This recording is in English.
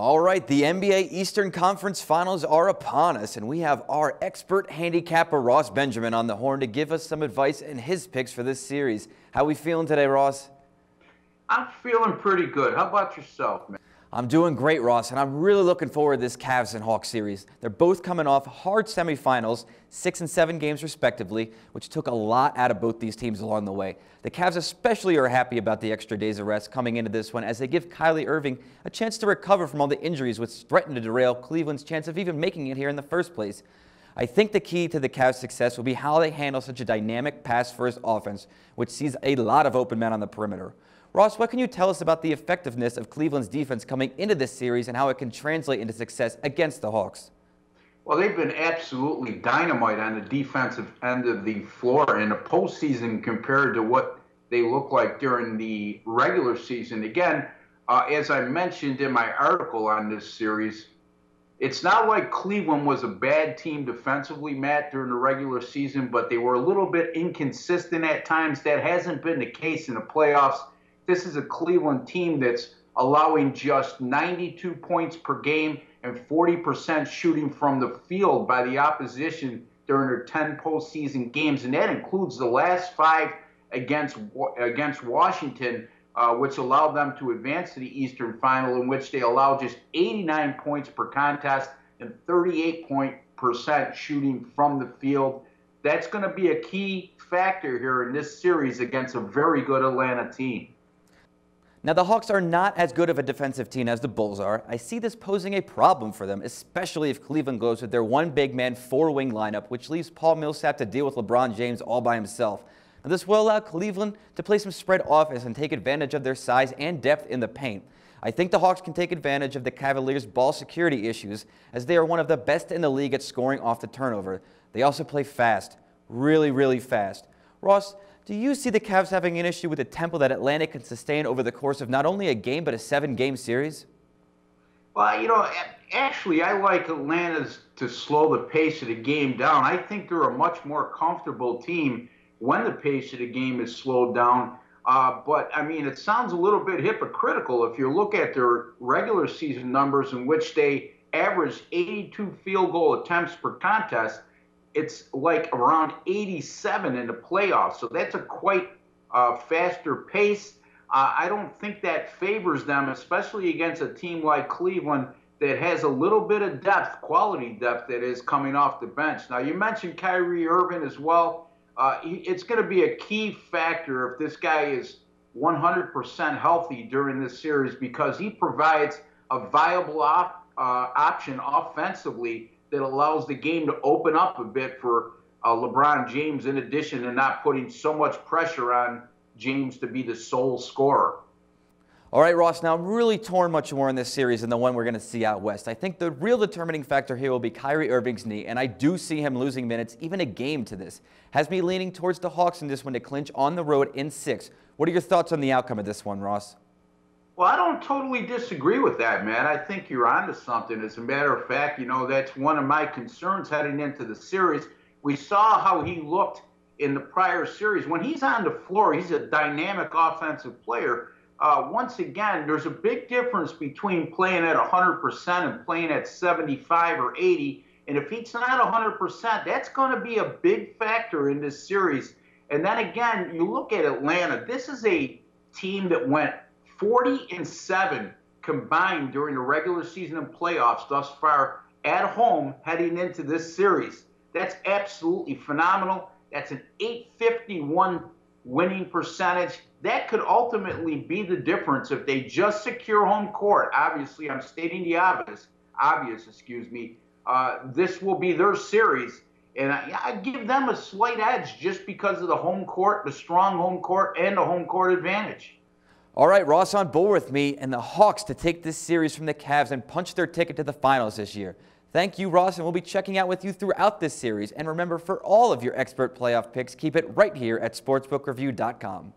All right, the NBA Eastern Conference Finals are upon us, and we have our expert handicapper Ross Benjamin on the horn to give us some advice and his picks for this series. How we feeling today, Ross? I'm feeling pretty good. How about yourself, man? I'm doing great, Ross, and I'm really looking forward to this Cavs and Hawks series. They're both coming off hard semifinals, 6 and 7 games respectively, which took a lot out of both these teams along the way. The Cavs especially are happy about the extra days of rest coming into this one as they give Kyrie Irving a chance to recover from all the injuries which threatened to derail Cleveland's chance of even making it here in the first place. I think the key to the Cavs' success will be how they handle such a dynamic pass-first offense, which sees a lot of open men on the perimeter. Ross, what can you tell us about the effectiveness of Cleveland's defense coming into this series and how it can translate into success against the Hawks? Well, they've been absolutely dynamite on the defensive end of the floor in the postseason compared to what they look like during the regular season. Again, as I mentioned in my article on this series, it's not like Cleveland was a bad team defensively, Matt, during the regular season, but they were a little bit inconsistent at times. That hasn't been the case in the playoffs. This is a Cleveland team that's allowing just 92 points per game and 40% shooting from the field by the opposition during their 10 postseason games. And that includes the last 5 against Washington, which allowed them to advance to the Eastern Final, in which they allowed just 89 points per contest and 38% shooting from the field. That's going to be a key factor here in this series against a very good Atlanta team. Now, the Hawks are not as good of a defensive team as the Bulls are. I see this posing a problem for them, especially if Cleveland goes with their one big man, 4-wing lineup, which leaves Paul Millsap to deal with LeBron James all by himself. Now, this will allow Cleveland to play some spread offense and take advantage of their size and depth in the paint. I think the Hawks can take advantage of the Cavaliers' ball security issues, as they are one of the best in the league at scoring off the turnover. They also play fast, really fast. Ross, do you see the Cavs having an issue with the tempo that Atlanta can sustain over the course of not only a game, but a 7-game series? Well, actually, I like Atlanta's to slow the pace of the game down. I think they're a much more comfortable team when the pace of the game is slowed down. But, I mean, it sounds a little bit hypocritical if you look at their regular season numbers in which they averaged 82 field goal attempts per contest. It's like around 87 in the playoffs. So that's a quite faster pace. I don't think that favors them, especially against a team like Cleveland that has a little bit of depth, quality depth, that is coming off the bench. Now, you mentioned Kyrie Irving as well. It's going to be a key factor if this guy is 100% healthy during this series, because he provides a viable option offensively that allows the game to open up a bit for LeBron James, in addition to not putting so much pressure on James to be the sole scorer. All right, Ross, now I'm really torn much more in this series than the one we're going to see out west. I think the real determining factor here will be Kyrie Irving's knee, and I do see him losing minutes, even a game to this. Has me leaning towards the Hawks in this one to clinch on the road in 6. What are your thoughts on the outcome of this one, Ross? Well, I don't totally disagree with that, man. I think you're onto something. As a matter of fact, that's one of my concerns heading into the series. We saw how he looked in the prior series. When he's on the floor, he's a dynamic offensive player. Once again, there's a big difference between playing at 100% and playing at 75 or 80. And if he's not 100%, that's going to be a big factor in this series. And then again, you look at Atlanta. This is a team that went 40-7 combined during the regular season and playoffs thus far at home heading into this series. That's absolutely phenomenal. That's an .851 winning percentage. That could ultimately be the difference if they just secure home court. Obviously, I'm stating the obvious, this will be their series. And I give them a slight edge just because of the home court, the strong home court, and the home court advantage. All right, Ross on board with me and the Hawks to take this series from the Cavs and punch their ticket to the finals this year. Thank you, Ross, and we'll be checking out with you throughout this series. And remember, for all of your expert playoff picks, keep it right here at sportsbookreview.com.